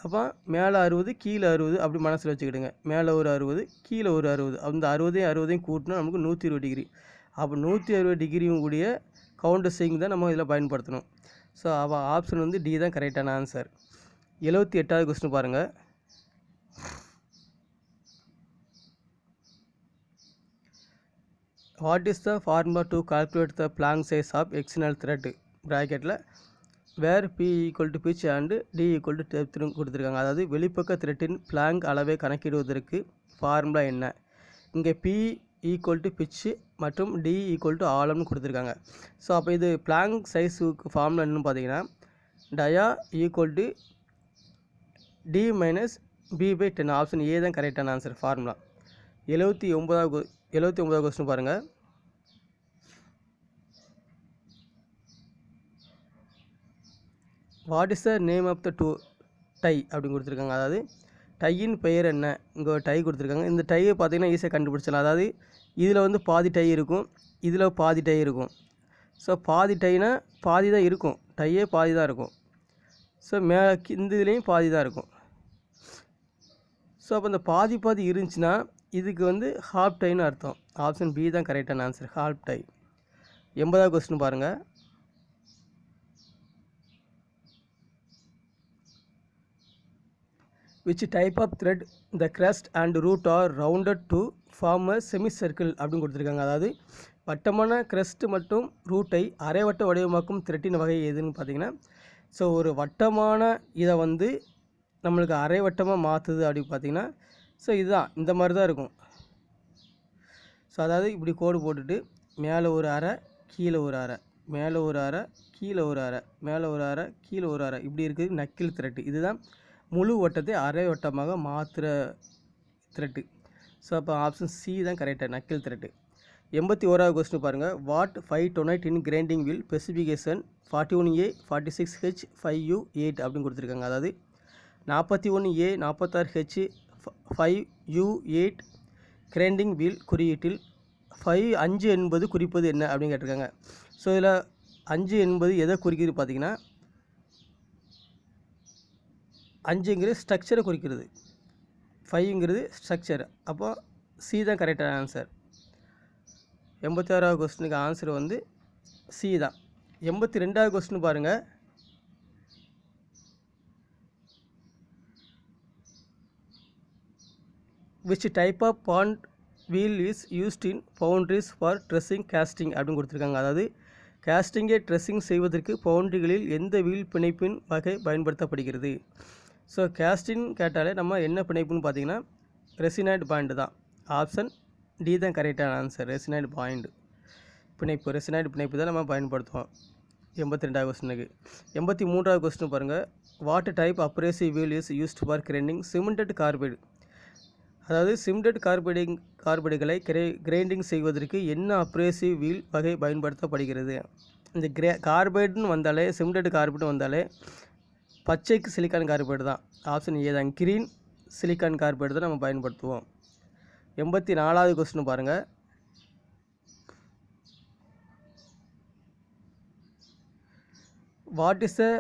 அப்போ மேலே 60 கீழே 60 அப்படி மனசில் வச்சுக்கிடுங்க. மேலே ஒரு 60 கீழே ஒரு 60, அந்த 60ஐயும் கூட்டினா நமக்கு 120 டிகிரி. அப்போ 160 டிகிரியும் கூடிய கவுண்டர்சிங் தான் நம்ம இதில் பயன்படுத்தணும். ஸோ அப்போ ஆப்ஷன் வந்து டி தான் கரெக்டான ஆன்சர். 78வது கொஸ்டின் பாருங்கள். What is the formula to calculate the blank size of external thread ப்ராக்கெட்டில் where P equal to pitch and D equal to டெப்த்னு கொடுத்துருக்காங்க. அதாவது வெளிப்பக்க த்ரெட்டின் பிளாங்க் அளவை கணக்கிடுவதற்கு ஃபார்முலா என்ன? இங்கே P ஈக்குவல் டு பிச்சு மற்றும் டி ஈக்குவல் டு ஆழம்னு கொடுத்துருக்காங்க. ஸோ அப்போ இது பிளாங்க் சைஸுக்கு ஃபார்முலா என்னன்னு பார்த்தீங்கன்னா dia equal to D minus b/10. Option A தான் கரெக்டான ஆன்சர் ஃபார்முலா. 79வது கொஸ்டின் பாருங்கள். What is the name of the die அப்படின்னு கொடுத்துருக்காங்க. அதாவது டையின் பெயர் என்ன, இங்கே ஒரு டை கொடுத்துருக்காங்க. இந்த டையை பார்த்தீங்கன்னா ஈஸியாக கண்டுபிடிச்சலாம். அதாவது இதில் வந்து பாதி டை இருக்கும், இதில் பாதி டை இருக்கும். ஸோ பாதி டைனா பாதி தான் இருக்கும், டையே பாதி தான் இருக்கும். ஸோ இந்த இதுலேயும் பாதி தான் இருக்கும். ஸோ அப்போ இந்த பாதி இருந்துச்சுன்னா இதுக்கு வந்து ஹாஃப் டைன்னு அர்த்தம். ஆப்ஷன் பி தான் கரெக்டான ஆன்சர், ஹாஃப் டை. 80வது கொஸ்டின் பாருங்கள். which type of thread the crest and root are rounded to form a semicircle அப்படின்னு கொடுத்துருக்காங்க. அதாவது வட்டமான crest மற்றும் ரூட்டை அரைவட்ட வடிவமாக்கும் த்ரெட்டின் வகை எதுன்னு பார்த்தீங்கன்னா, ஸோ ஒரு வட்டமான இதை வந்து நம்மளுக்கு அரைவட்டமாக மாற்றுது அப்படின்னு பார்த்தீங்கன்னா, ஸோ இதுதான் இந்த மாதிரி தான் இருக்கும். ஸோ அதாவது இப்படி கோடு போட்டுட்டு மேலே ஒரு அரை கீழே ஒரு அரை, மேலே ஒரு அரை கீழே ஒரு அரை, மேலே ஒரு அரை கீழே ஒரு அரை, இப்படி இருக்குது நக்கில் த்ரெட்டு. இதுதான் முழு வட்டத்தை அரை வட்டமாக மாற்றுற த்ரெட்டு. ஸோ அப்போ ஆப்ஷன் சி தான் கரெக்டாக, நக்கில் த்ரெட்டு. 81வது கொஸ்டின் பாருங்கள். What 5 in grinding will specification 41A 46H 5U8 அப்படின்னு கொடுத்துருக்காங்க. அதாவது 41A 46H 5U8 grinding wheel குறியீட்டில் 5 என்பது குறிப்பது என்ன அப்படின்னு கேட்டிருக்காங்க. ஸோ இதில் 5 என்பது எதை குறிக்கிறது பார்த்தீங்கன்னா, 5ங்கிறது ஸ்ட்ரக்சரை குறிக்கிறது, 5ங்கிறது ஸ்ட்ரக்சர். அப்போ சி தான் கரெக்டான ஆன்சர். 86வது கொஸ்டினுக்கு ஆன்சர் வந்து சி தான். 82வது கொஸ்டின் பாருங்கள். which type of pond wheel is used in foundries for dressing casting அப்படின்னு கொடுத்துருக்காங்க. அதாவது கேஸ்டிங்கை ட்ரெஸ்ஸிங் செய்வதற்கு பவுண்ட்ரிகளில் எந்த வீல் பிணைப்பின் வகை பயன்படுத்தப்படுகிறது. ஸோ கேஸ்டிங் கேட்டாலே நம்ம என்ன பிணைப்புன்னு பார்த்தீங்கன்னா ரெசினைட் பாயிண்ட் தான். ஆப்ஷன் டி தான் கரெக்டான ஆன்சர், ரெசினைட் பாயிண்ட் பிணைப்பு, ரெசினைட் பிணைப்பு தான் நம்ம பயன்படுத்துவோம். 82வது கொஸ்டினுக்கு. 83வது கொஸ்டின் பாருங்கள். What type abrasive wheel is used for grinding cemented carbide. அதாவது சிமெண்டட் கார்பைடுகளை கிரைண்டிங் செய்வதற்கு என்ன அப்ரேசிவ் வீல் வகை பயன்படுத்தப்படுகிறது. இந்த கார்பைடுன்னு வந்தாலே, சிமெண்டட் கார்பைடு வந்தாலே பச்சைக்கு சிலிக்கான் கார்பைடு தான். ஆப்ஷன் ஏ தான், கிரீன் சிலிக்கான் கார்பைடு தான் நம்ம பயன்படுத்துவோம். 84வது கொஸ்டின் பாருங்கள். What is the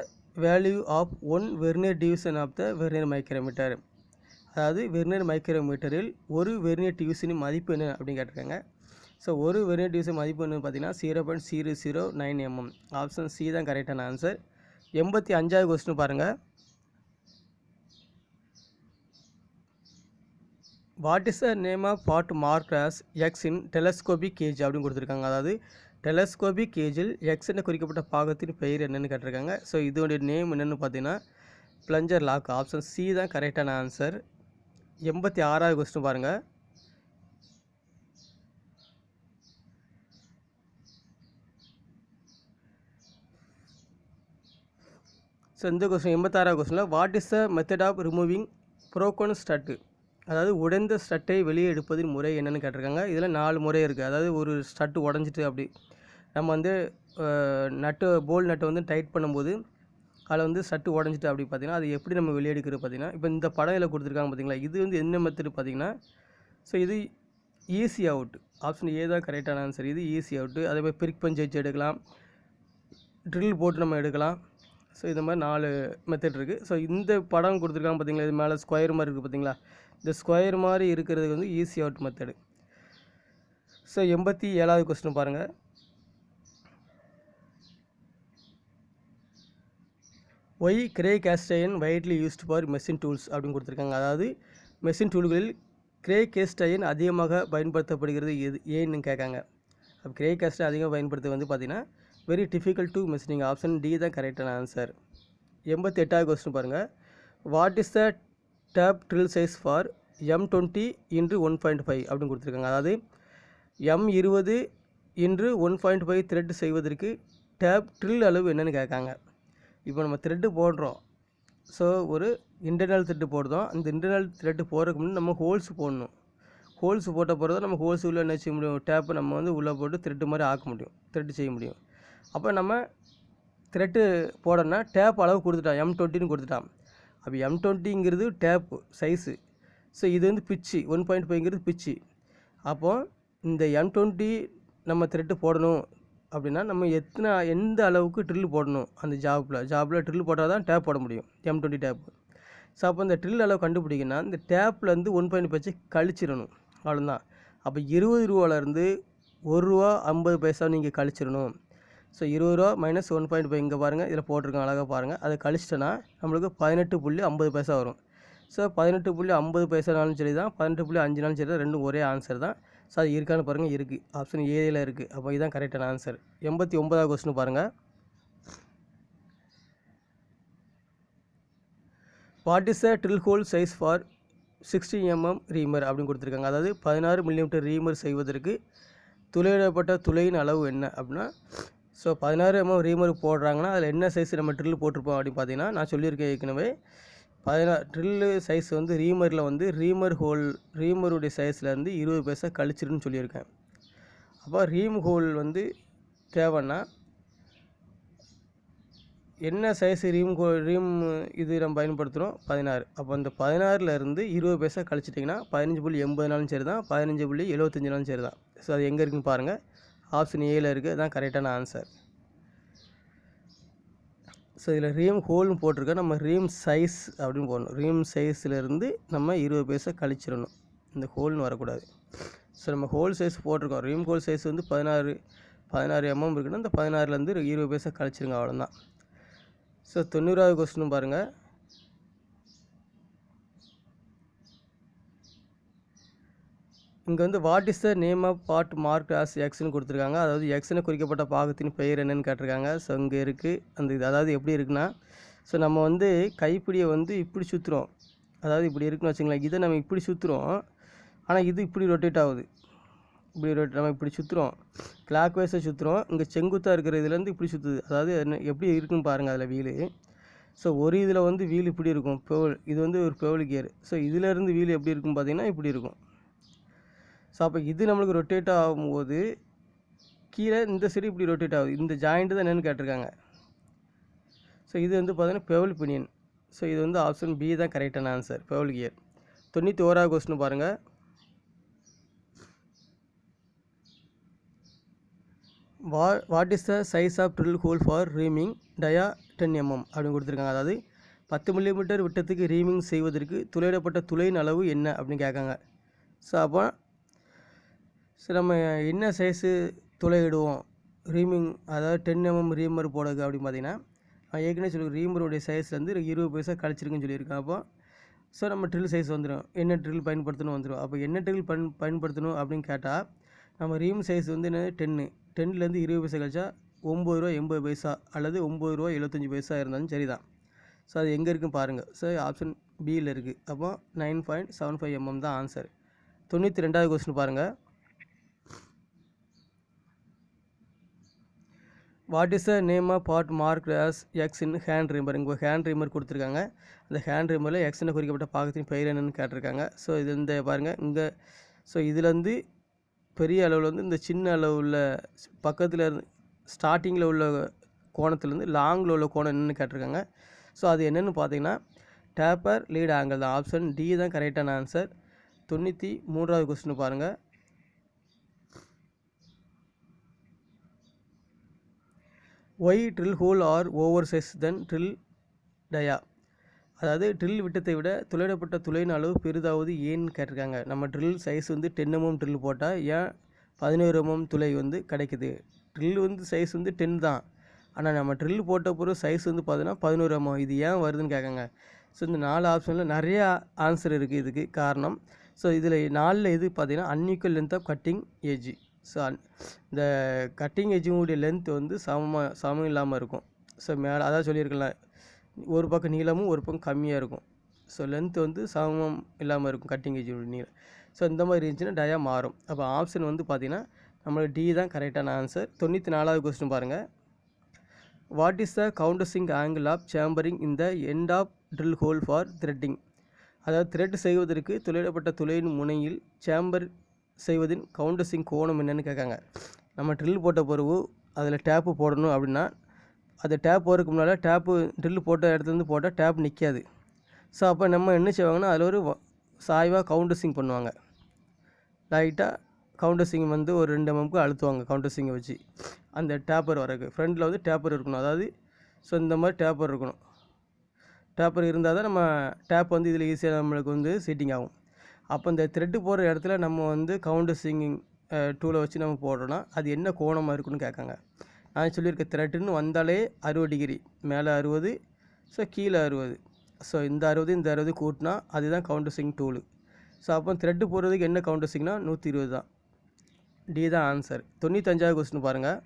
value of 1 vernier division of the vernier micrometer. அதாவது வெர்னியர் மைக்ரோமீட்டரில் ஒரு வெர்னியர் டிவிஷனின் மதிப்பு என்ன அப்படின்னு கேட்டிருக்காங்க. ஸோ ஒரு வெர்னியர் டிவிஷன் மதிப்பு என்னன்னு பார்த்தீங்கன்னா 0.009 mm. ஆப்ஷன் சி தான் கரெக்டான ஆன்சர். 85வது கொஸ்டின் பாருங்கள். What is the name of part marked as X in telescopic gauge அப்படின்னு கொடுத்துருக்காங்க. அதாவது டெலஸ்கோபிக் கேஜில் எக்ஸ் என குறிக்கப்பட்ட பாகத்தின் பெயர் என்னென்னு கேட்டிருக்காங்க. ஸோ இதோடைய நேம் என்னென்னு பார்த்தீங்கன்னா பிளஞ்சர் லாக். ஆப்ஷன் சி தான் கரெக்டான ஆன்சர். 86வது கொஸ்டின் பாருங்கள். ஸோ இந்த கொஸ்டின் 86வது கொஸ்டினில் what is the method of removing broken stud. அதாவது உடைந்த ஸ்டட்டை வெளியே எடுப்பதின் முறை என்னென்னு கேட்டிருக்காங்க. இதில் 4 முறை இருக்குது. அதாவது ஒரு ஸ்டட்டு உடஞ்சிட்டு அப்படி நம்ம வந்து போல் நட்டை வந்து டைட் பண்ணும்போது அதில் வந்து ஸ்டட்டு உடஞ்சிட்டு அப்படி பார்த்திங்கன்னா அது எப்படி நம்ம வெளியே எடுக்கிறது பார்த்திங்கன்னா, இப்போ இந்த படம் இதில் கொடுத்துருக்காங்க பார்த்திங்களா, இது வந்து என்ன மெத்தடு பார்த்திங்கன்னா, ஸோ இது ஈஸி அவுட். ஆப்ஷன் ஏ தான் கரெக்டான ஆன்சர். இது ஈஸி அவுட்டு. அதே மாதிரி பிரிக் பஞ்ச் வச்சு எடுக்கலாம், ட்ரில் போட்டு நம்ம எடுக்கலாம். ஸோ இந்த மாதிரி 4 மெத்தட் இருக்குது. ஸோ இந்த படம் கொடுத்துருக்காங்க பார்த்திங்களா, இது மேலே ஸ்கொயர் மாதிரி இருக்குது பார்த்திங்களா, இந்த ஸ்கொயர் மாதிரி இருக்கிறதுக்கு வந்து ஈஸி அவுட் மெத்தடு. ஸோ 87வது கொஸ்டின் பாருங்கள். Why grey cast iron widely used for machine tools அப்படின்னு கொடுத்துருக்காங்க. அதாவது மெஷின் டூல்களில் கிரே கேஸ்ட் அயன் அதிகமாக பயன்படுத்தப்படுகிறது ஏன்னு கேட்காங்க. அப்போ கிரே கேஸ்ட் அதிகமாக பயன்படுத்த வந்து பார்த்திங்கன்னா very difficult to machining. Option D தான் கரெக்டான ஆன்சர். 88வது கொஸ்டின் பாருங்கள். What is the tap drill size for M20 × 1.5 அப்படின்னு கொடுத்துருக்காங்க. அதாவது M20 இன்று 1.5 த்ரெட் செய்வதற்கு டேப் ட்ரில் அளவு என்னென்னு கேட்காங்க. இப்போ நம்ம த்ரெட்டு போடுறோம். ஸோ ஒரு இன்டர்னல் த்ரெட்டு போடுறோம். அந்த இன்டர்னல் த்ரெட்டு போடுறதுக்கு முன்னாடி நம்ம ஹோல்ஸ் போடணும். ஹோல்ஸ் போட்ட பிறகு தான் நம்ம ஹோல்ஸ் உள்ளே என்ன செய்ய முடியும், டேப்பை நம்ம வந்து உள்ளே போட்டு த்ரெட்டு மாதிரி ஆக்க முடியும், த்ரெட்டு செய்ய முடியும். அப்போ நம்ம த்ரெட்டு போடணும்னா டேப் அளவு கொடுத்துட்டான், M20ன்னு கொடுத்துட்டான். அப்போ M20ங்கிறது டேப்பு சைஸு. ஸோ இது வந்து பிச்சு 1.5ங்கிறது பிச்சு. அப்போது இந்த M20 நம்ம த்ரெட்டு போடணும் அப்படின்னா நம்ம எந்த அளவுக்கு ட்ரில் போடணும் அந்த ஜாப்பில் ட்ரில் போட்டால் தான் டேப் போட முடியும், M20 டேப்பு. ஸோ அப்போ இந்த ட்ரில் அளவு கண்டுபிடிக்கணும்னா இந்த டேப்லேருந்து 1.5 வச்சு கழிச்சிடணும், அவ்வளோதான். அப்போ 20 ரூபாலேருந்து ₹1.50 நீங்கள் கழிச்சிடணும். ஸோ 20 ரூபா மைனஸ் 1.5 இங்கே பாருங்கள், இதில் போட்டிருக்கோம், அழகாக பாருங்கள். அதை கழிச்சிட்டோன்னா நம்மளுக்கு 18.50 வரும். ஸோ 18.50 சரி தான், 18.5 சரி தான், ரெண்டும் ஒரே ஆன்சர் தான். ஸோ அது இருக்கான்னு பாருங்கள், இருக்குது, ஆப்ஷன் ஏயில் இருக்குது. அப்போ இதுதான் கரெக்டான ஆன்சர். 89வது கொஸ்டின் பாருங்கள். What is the drill whole size for 60 mm ரீமர் அப்படின்னு கொடுத்துருக்காங்க. அதாவது 16 mm ரீமர் செய்வதற்கு துளையிடப்பட்ட துளையின் அளவு என்ன அப்படின்னா, ஸோ 16 mm ரீமர் போடுறாங்கன்னா அதில் என்ன சைஸ் நம்ம ட்ரில் போட்டிருப்போம் அப்படின்னு பார்த்தீங்கன்னா, நான் சொல்லியிருக்கேன் ஏற்கனவே, ட்ரில்லு சைஸ் வந்து ரீமரில் வந்து ரீமருடைய சைஸ்லேருந்து 20 பைசா கழிச்சிருன்னு சொல்லியிருக்கேன். அப்போ ரீம் ஹோல் வந்து தேவைன்னா என்ன சைஸ் ரீம் இது நம்ம பயன்படுத்துகிறோம் 16. அப்போ அந்த 16லேருந்து 20 பைசா கழிச்சிட்டிங்கன்னா 15.80 சரி தான், 15.75 சரி தான். ஸோ அது எங்கே இருக்குன்னு பாருங்கள், ஆப்ஷன் ஏயில் இருக்குது, அதுதான் கரெக்டான ஆன்சர். ஸோ இதில் ரீம் ஹோல்னு போட்டிருக்கோம், நம்ம ரீம் சைஸ் அப்படின்னு போடணும். ரீம் சைஸ்லேருந்து நம்ம 20 பைசா கழிச்சிடணும், இந்த ஹோல்னு வரக்கூடாது. ஸோ நம்ம ஹோல் சைஸ் போட்டிருக்கோம், ரீம் ஹோல் சைஸ் வந்து 16 mm இருக்குன்னா இந்த 16லேருந்து 20 பைசா கழிச்சிருங்க, அவ்வளோதான். ஸோ 90வது கொஸ்டினும் பாருங்கள். இங்கே வந்து what is the name of part mark as எக்ஸ்னு கொடுத்துருக்காங்க. அதாவது எக்ஸ்னு குறிக்கப்பட்ட பாகத்தின் பெயர் என்னன்னு கேட்டிருக்காங்க. ஸோ இங்கே இருக்குது அந்த இது. அதாவது எப்படி இருக்குன்னா, ஸோ நம்ம வந்து கைப்பிடியை வந்து இப்படி சுற்றுறோம், அதாவது இப்படி இருக்குன்னு வச்சுங்களேன், இதை நம்ம இப்படி சுற்றுறோம், ஆனால் இது இப்படி ரொட்டேட் ஆகுது, நம்ம இப்படி சுற்றுறோம், கிளாக் வைஸாக சுற்றுறோம். இங்கே செங்குத்தாக இருக்கிற இதுலேருந்து இப்படி சுற்றுது, அதாவது எப்படி இருக்குன்னு பாருங்கள் அதில் வீலு. ஸோ ஒரு இதில் வந்து வீல் இப்படி இருக்கும், இது வந்து ஒரு பெவல் கியர். ஸோ இதிலேருந்து வீல் எப்படி இருக்குன்னு பார்த்தீங்கன்னா இப்படி இருக்கும். ஸோ அப்போ இது நம்மளுக்கு ரொட்டேட் ஆகும்போது கீழே இந்த சைடு இப்படி ரொட்டேட் ஆகுது, இந்த ஜாயிண்ட்டு தான் என்னென்னு கேட்டிருக்காங்க. ஸோ இது வந்து பார்த்தீங்கன்னா பெவல் பினியன். ஸோ இது வந்து ஆப்ஷன் பி தான் கரெக்டான ஆன்சர், பெவல் கியர். 91வது கொஸ்டின் பாருங்கள். What is the size of drill hole for reaming dia 10 mm அப்படின்னு கொடுத்துருக்காங்க. அதாவது 10 mm விட்டத்துக்கு ரீமிங் செய்வதற்கு துளையிடப்பட்ட துளையின் அளவு என்ன அப்படின்னு கேட்காங்க. ஸோ அப்போ நம்ம என்ன சைஸு துளையிடுவோம் ரீமிங், அதாவது 10 mm ரீமர் போடுறது அப்படின்னு பார்த்தீங்கன்னா, நான் ஏற்கனவே சொல்லி ரீமருடைய சைஸ்லேருந்து 20 பைசா கழிச்சிருக்குன்னு சொல்லியிருக்கேன். அப்போ ஸோ நம்ம ட்ரில் சைஸ் வந்துடும், என்ன ட்ரில் பயன்படுத்தணும் வந்துடும். அப்போ என்ன ட்ரில் பயன்படுத்தணும் அப்படின்னு கேட்டால், நம்ம ரீம் சைஸ் வந்து என்னது 10லேருந்து 20 பைசா கழிச்சா ₹9.80 அல்லது ₹9.75 இருந்தாலும் சரி தான். ஸோ அது எங்கே இருக்குன்னு பாருங்கள். ஸோ ஆப்ஷன் பியில் இருக்குது. அப்போ 9.75 mm தான் ஆன்சர். 92வது கொஸ்டின் பாருங்கள். What is the name of part mark as X in hand reamer. இங்கே ஹேண்ட் ரீமர் கொடுத்துருக்காங்க, அந்த ஹேண்ட் ரீமரில் எக்ஸ்னு குறிக்கப்பட்ட பாகத்தின் பெயர் என்னென்னு கேட்டிருக்காங்க. ஸோ இது இந்த பாருங்கள் இங்கே. ஸோ இதுலேருந்து பெரிய அளவில் வந்து இந்த சின்ன அளவில் பக்கத்தில் ஸ்டார்டிங்கில் உள்ள கோணத்துலேருந்து லாங்கில் உள்ள கோணம் என்னென்னு கேட்டிருக்காங்க. ஸோ அது என்னென்னு பார்த்தீங்கன்னா டேப்பர் லீட் ஆங்கிள் தான். ஆப்ஷன் டி தான் கரெக்டான ஆன்சர். 93வது கொஸ்டின் பாருங்கள். Why drill hole are over size then drill dia. அதாவது ட்ரில் விட்டத்தை விட துளையிடப்பட்ட துளையின் அளவு பெரிதாவது ஏன்னு கேட்டிருக்காங்க. நம்ம ட்ரில் சைஸ் வந்து 10 mm ட்ரில் போட்டால் ஏன் 11 mm துளை வந்து கிடைக்குது. ட்ரில் வந்து சைஸ் வந்து 10 தான், ஆனால் நம்ம ட்ரில் போட்ட பிறகு சைஸ் வந்து பார்த்தீங்கன்னா 11 mm. இது ஏன் வருதுன்னு கேட்காங்க. ஸோ இந்த 4 ஆப்ஷனில் நிறையா ஆன்சர் இருக்குது இதுக்கு காரணம். ஸோ இதில் 4ல் எது பார்த்தீங்கன்னா unequal length of cutting edge. So இந்த கட்டிங் எஜ்ஜுடைய லென்த் வந்து சமம் இல்லாமல் இருக்கும். ஸோ மேலே அதான் சொல்லியிருக்கலாம், ஒரு பக்கம் நீளமும் ஒரு பக்கம் கம்மியாக இருக்கும். ஸோ லென்த் வந்து சமம் இல்லாமல் இருக்கும் கட்டிங் எஜ்ஜுடைய நீளம். ஸோ இந்த மாதிரி இருந்துச்சுன்னா டயா மாறும். அப்போ ஆப்ஷன் வந்து பார்த்திங்கன்னா நம்மளுக்கு டி தான் கரெக்டான ஆன்சர். 94வது கொஸ்டின் பாருங்கள். What is the countersink angle of chamfering in the end of drill hole for threading? அதாவது த்ரெட் செய்வதற்கு துளையிடப்பட்ட துளையின் முனையில் சேம்பர் செய்வதின் கவுண்டர்சிங் கோணம் என்னென்னு கேட்காங்க. நம்ம ட்ரில் போட்ட பிறகு அதில் டேப்பு போடணும் அப்படின்னா அது டேப் போகிறதுக்கு முன்னால் டேப்பு ட்ரில் போட்ட இடத்துலேருந்து போட்டால் டேப் நிற்காது. ஸோ அப்போ நம்ம என்ன செய்வாங்கன்னா அதில் ஒரு சாய்வாக கவுண்டர்சிங் பண்ணுவாங்க. லைட்டாக கவுண்டர்சிங் வந்து ஒரு 2 mm அழுத்துவாங்க கவுண்டர்சிங்கை வச்சு அந்த டேப்பர் வரக்கு. ஃப்ரண்டில் வந்து டேப்பர் இருக்கணும். அதாவது ஸோ இந்த மாதிரி டேப்பர் இருக்கணும். டேப்பர் இருந்தால் தான் நம்ம டேப் வந்து இதில் ஈஸியாக நம்மளுக்கு வந்து சீட்டிங் ஆகும். அப்போ இந்த த்ரெட்டு போகிற இடத்துல நம்ம வந்து கவுண்டர்சிங்கிங் டூலை வச்சு நம்ம போடுறோன்னா அது என்ன கோணமாக இருக்குன்னு கேட்காங்க. நான் சொல்லியிருக்கேன் த்ரெட்டுன்னு வந்தாலே 60 டிகிரி, மேலே 60, ஸோ கீழே 60. ஸோ இந்த 60 இந்த 60 கூட்டினா அதுதான் கவுண்டர்சிங் டூலு. ஸோ அப்போ த்ரெட்டு போடுறதுக்கு என்ன கவுண்டர்சிங்னா 120 தான். டி தான் ஆன்சர். 95வது கொஸ்டின் பாருங்கள்.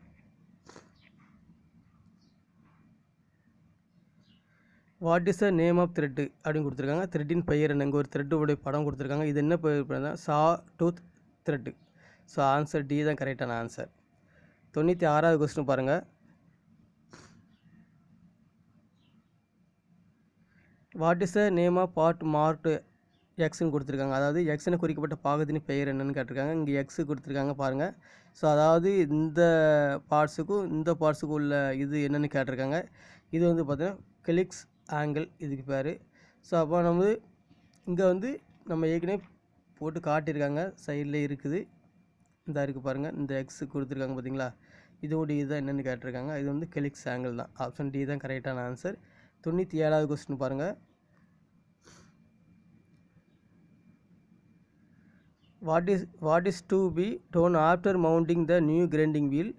What is the name of thread அப்படின்னு கொடுத்துருக்காங்க. த்ரெட்டின் பெயர் என்ன? இங்கே ஒரு த்ரெட்டுடைய படம் கொடுத்துருக்காங்க. இது என்ன பெயர் பண்ணால் saw tooth thread. So answer D தான் கரெக்டான ஆன்சர். 96வது கொஸ்டின் பாருங்கள். What is the name of part marked எக்ஸ்ன்னு கொடுத்துருக்காங்க. அதாவது எக்ஸ்னு குறிக்கப்பட்ட பாகத்தின் பெயர் என்னன்னு கேட்டிருக்காங்க. இங்கே எக்ஸு கொடுத்துருக்காங்க பாருங்கள். ஸோ அதாவது இந்த பார்ட்ஸுக்கும் இந்த பார்ட்ஸுக்கும் உள்ள இது என்னென்னு கேட்டிருக்காங்க. இது வந்து பார்த்தீங்கன்னா கெலிக்ஸ் ஆங்கிள் இதுக்கு பேர். ஸோ அப்போ நம்ம இங்கே வந்து நம்ம ஏற்கனவே போட்டு காட்டியிருக்காங்க. சைடில் இருக்குது, இந்த இருக்குது பாருங்கள். இந்த எக்ஸு கொடுத்துருக்காங்க பார்த்தீங்களா, இதோடைய இதுதான் என்னென்னு கேட்டிருக்காங்க. இது வந்து கெலிக்ஸ் ஆங்கிள் தான். ஆப்ஷன் டி தான் கரெக்டான ஆன்சர். 97வது கொஸ்டின் பாருங்கள். What is to be done after mounting the new grinding wheel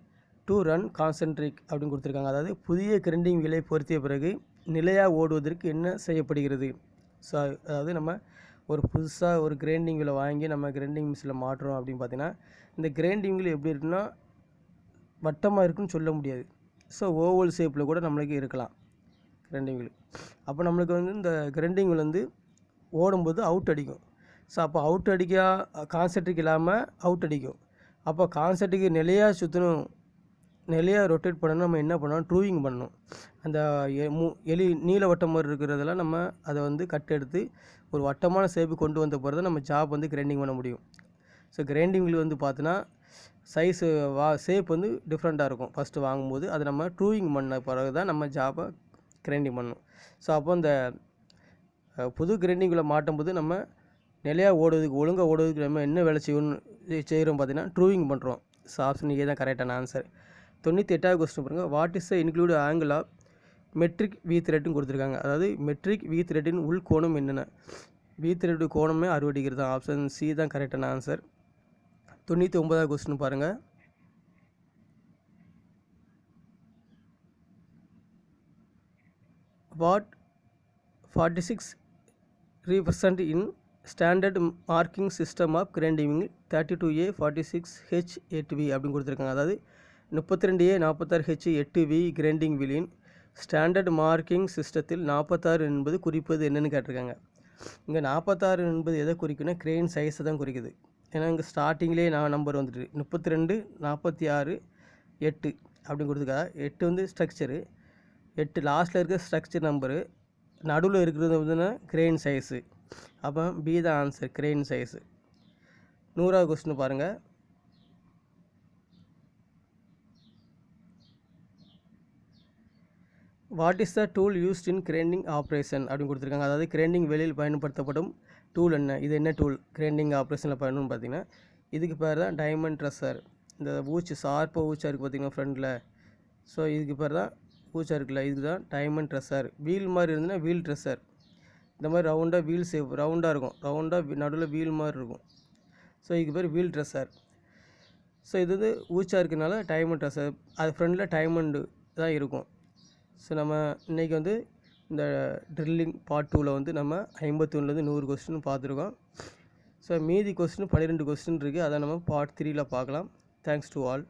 to run concentric அப்படின்னு கொடுத்துருக்காங்க. அதாவது புதிய கிரைண்டிங் வீலை பொருத்திய பிறகு நிலையாக ஓடுவதற்கு என்ன செய்யப்படுகிறது? ஸோ அதாவது நம்ம ஒரு புதுசாக ஒரு கிரைண்டிங் வீலை வாங்கி நம்ம கிரைண்டிங் மிஷினில் மாட்டுறோம் அப்படின்னு பார்த்தீங்கன்னா இந்த கிரைண்டிங் வீல் எப்படி இருக்குன்னா வட்டமாக இருக்குன்னு சொல்ல முடியாது. ஸோ ஓவல் ஷேப்பில் கூட நம்மளுக்கு இருக்கலாம் கிரைண்டிங் வீல். அப்போ நம்மளுக்கு வந்து இந்த கிரைண்டிங் வீல் வந்து ஓடும்போது அவுட் அடிக்கும். ஸோ அப்போ அவுட் கான்சென்ட்ரிக் இல்லாமல் அவுட் அடிக்கும். அப்போ கான்சென்ட்ரிக்கு நிலையாக சுற்றணும், நிலையாக ரொட்டேட் பண்ணணும். நம்ம என்ன பண்ணணும்? ட்ரூவிங் பண்ணணும். அந்த நீல வட்டம் மாதிரி இருக்கிறதெல்லாம் நம்ம அதை வந்து கட் எடுத்து ஒரு வட்டமான ஷேப்பு கொண்டு வந்த பிறகு தான் நம்ம ஜாப் வந்து கிரைண்டிங் பண்ண முடியும். ஸோ கிரைண்டிங் வீல் வந்து பார்த்தோன்னா சைஸு ஷேப் வந்து டிஃப்ரெண்ட்டாக இருக்கும். ஃபஸ்ட்டு வாங்கும்போது அதை நம்ம ட்ரூவிங் பண்ண பிறகு தான் நம்ம ஜாப்பை கிரைண்டிங் பண்ணணும். ஸோ அப்போ இந்த புது கிரைண்டிங் வீலை மாட்டும்போது நம்ம நிலையாக ஓடுவதுக்கு ஒழுங்காக ஓடுவதுக்கு நம்ம என்ன வேலை செய்கிறோம் பார்த்தீங்கன்னா ட்ரூவிங் பண்ணுறோம். ஸோ ஆப்ஷன் ஏ தான் கரெக்டான ஆன்சர். 98வது கொஸ்டின் பாருங்கள். What is the include angle of metric V த்ரெட்னு கொடுத்துருக்காங்க. அதாவது மெட்ரிக் வி த்ரெட்டின் உள் கோணம் என்னென்ன? வி த்ரெட்டு கோணமே 60 டிகிரி தான். ஆப்ஷன் சி தான் கரெக்டான ஆன்சர். 99வது கொஸ்டின் பாருங்கள். What 46 represent in standard marking system of grinding 32A 46H 8V அப்படின்னு கொடுத்துருக்காங்க. அதாவது 32A 46H 8V grinding வீலின் standard marking சிஸ்டத்தில் 46 என்பது குறிப்பது என்னென்னு கேட்டிருக்காங்க. இங்கே 46 என்பது எதை குறிக்குன்னா கிரெயின் சைஸை தான் குறிக்குது. ஏன்னா இங்கே ஸ்டார்டிங்லேயே நம்பர் வந்துட்டு 32 46 8 அப்படின்னு கொடுத்துருக்காங்க. 8 வந்து ஸ்ட்ரக்சரு, 8 லாஸ்ட்டில் இருக்கிற ஸ்ட்ரக்சர் நம்பரு, நடுவில் இருக்கிறது வந்துன்னா கிரெயின் சைஸு. அப்போ பி தான் ஆன்சர், கிரெயின் சைஸு. 100வது கொஸ்டின் பாருங்கள். What is the tool used in grinding operation அப்படின்னு கொடுத்துருக்காங்க. அதாவது கிரைண்டிங் வேலையில் பயன்படுத்தப்படும் டூல் என்ன? இது என்ன டூல் கிரைண்டிங் ஆப்ரேஷனில் பண்ணணும்னு பார்த்தீங்கன்னா இதுக்கு பேர் தான் டைமண்ட் ட்ரெஸ்ஸர். இந்த ஊச்சு ஷார்ப்பாக ஊச்சா இருக்குது பார்த்தீங்கன்னா ஃப்ரண்டில். ஸோ இதுக்கு பேர் தான் ஊச்சா இருக்குல்ல, இதுக்கு தான் டைமண்ட் ட்ரெஸ்ஸர். வீல் மாதிரி இருந்துன்னா வீல் ட்ரெஸ்ஸர். இந்த மாதிரி ரவுண்டாக வீல் ஷேப் ரவுண்டாக இருக்கும், ரவுண்டாக நடுவில் வீல் மாதிரி இருக்கும். ஸோ இதுக்கு பேர் வீல் ட்ரெஸ்ஸர். ஸோ இது வந்து ஊச்சா இருக்கிறனால டைமண்ட் ட்ரெஸ்ஸர். அது ஃப்ரண்டில் டைமண்டு தான் இருக்கும். ஸோ நம்ம இன்றைக்கி வந்து இந்த ட்ரில்லிங் பார்ட் 2ல் வந்து நம்ம 51லேருந்து 100 கொஸ்டின் பார்த்துருக்கோம். ஸோ மீதி கொஸ்டின் 12 கொஸ்டின் இருக்குது. அதை நம்ம பார்ட் 3ல் பார்க்கலாம். Thanks to all.